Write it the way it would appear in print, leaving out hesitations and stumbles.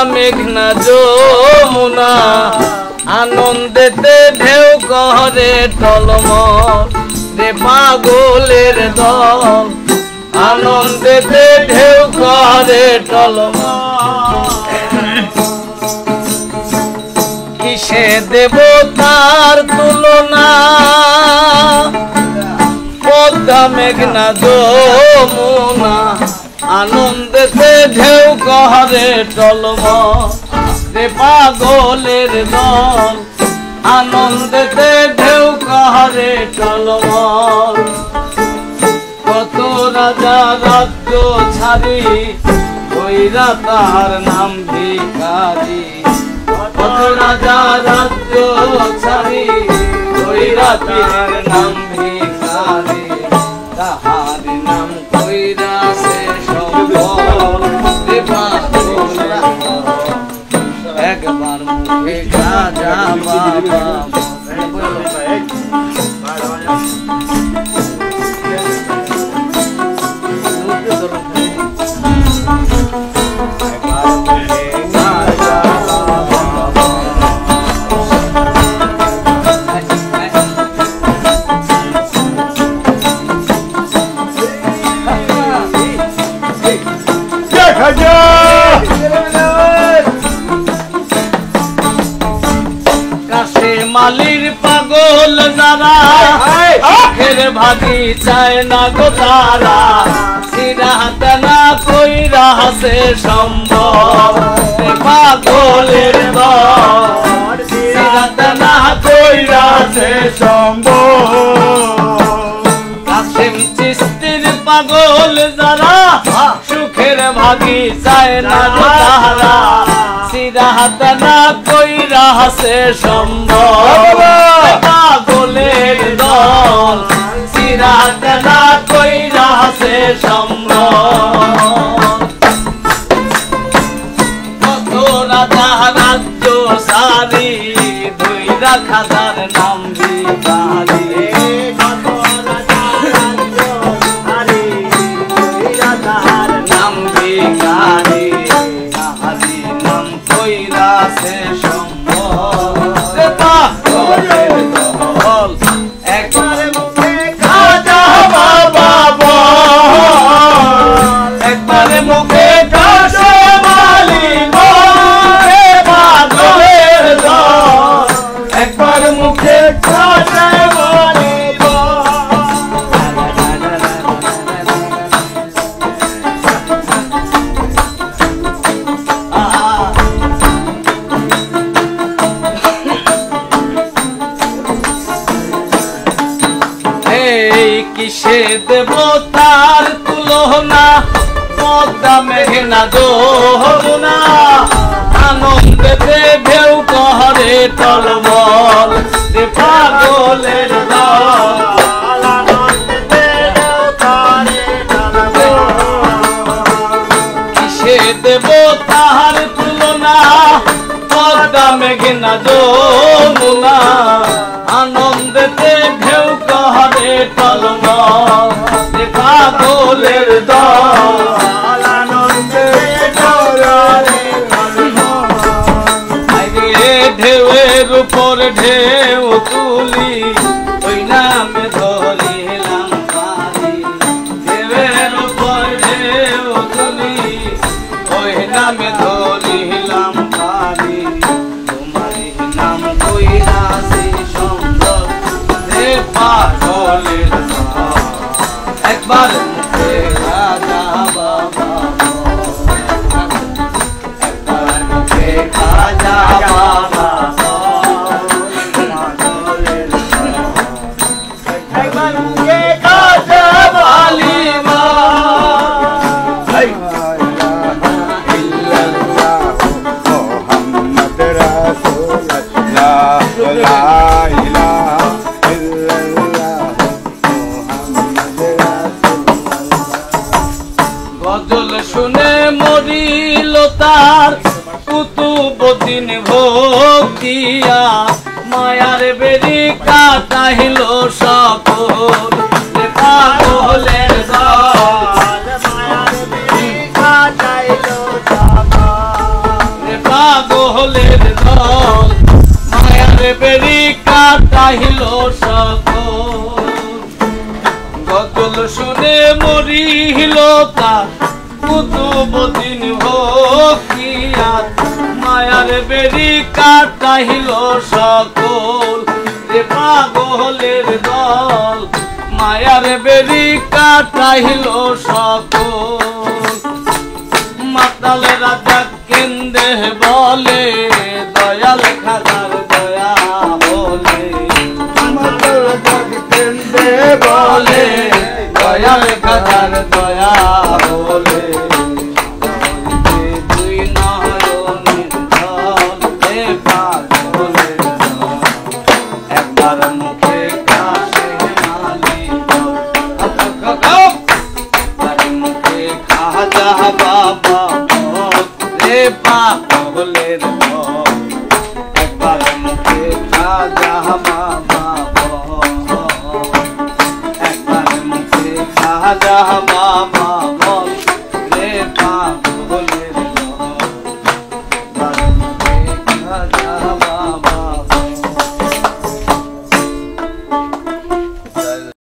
মেঘনা যমুনা আনন্দেতে ঢেউ করে টলমল রে পাগলের দল আনন্দেতে ঢেউ করে টলমল কিসে দেব তার তুলনা পদ্মা মেঘনা যমুনা আনন্দেতে ঢেউ করে টলমল রে পাগলের দল আনন্দেতে ঢেউ করে টলমল কত রাজা রাজ্য ছাড়ি কইরা তার নাম ভিখারি কত রাজা রাজ্য ছাড়ি কইরা তার নাম ভিখারি তাহার নাম কইরা সে সম্বল রে পাগলের একবার মুখে খাজা বাবা মালির পাগল যারা আখের ভাগি চায় না গো তারা সিরাহাতানা কইরা হাসে সম্ভব পাগলের দল সিরাহাতানা কইরা হাসে সম্ভব কাসেম চিস্তির পাগল যারা সুখের ভাগি চায় না গো তারা সিরাহাতানা কইরা হাসে সম্ভব পাগলের দল সিরাহাতানা কইরা হাসে সম্ভব কত রাজা রাজ্য সারি ধইরা খাজার নাম ভিখারি কত রাজা রাজ্য সারি ধইরা তার নাম ভিখারি সে সম্ভব পাগলের দল একবার মুখে খাজা বাবা একবার মুখে কাশে মালি পাগলের দল একবার মুখে কাশে মালি কিসে দেব তার তুলনা পদ্মা মেঘনা যমুনা আনন্দেতে ঢেউ করে টলমল রে পাগলের দল আনন্দেতে ঢেউ করে টলমল কিসে দেব তার তুলনা পদ্মা মেঘনা যমুনা আনন্দেতে ঢেউ করে টলমল রে পাগলের দল আনন্দে ঢেউয়ের উপর ঢেউ তুলি ওই নামে ধরিলাম পানি ঢেউয়ের উপর ঢেউ তুলি ওই নামে ধরিলাম পানি তোমারই নাম কইরা সে সম্ভব রে পাগলের দল একবার মুখে খাজা বাবা একবার মুখে খাজা বাবা একবার মুখে খাজা বালিমা মোহাম্মদ রাসূলুল্লাহ লা ইলাহা ইল্লাল্লাহ মোহাম্মদ রাসূলুল্লাহ গজল শুনে মরিল তার কুতুবউদ্দিন ভক্তিয়া মায়ার বেরি কাটাইল সকল পাগলের দল মায়ার বেরি কাটাইল সকল কাটাইল সকল গজল শুনে মরিল তার কুতুবউদ্দিন ভক্তিয়ার মায়ার বেরি কাটাইল সকল রে পাগলের দল মায়ার বেরি কাটাইল সকল মাতাল রাজা কেন্দে বলে দয়াল খাজার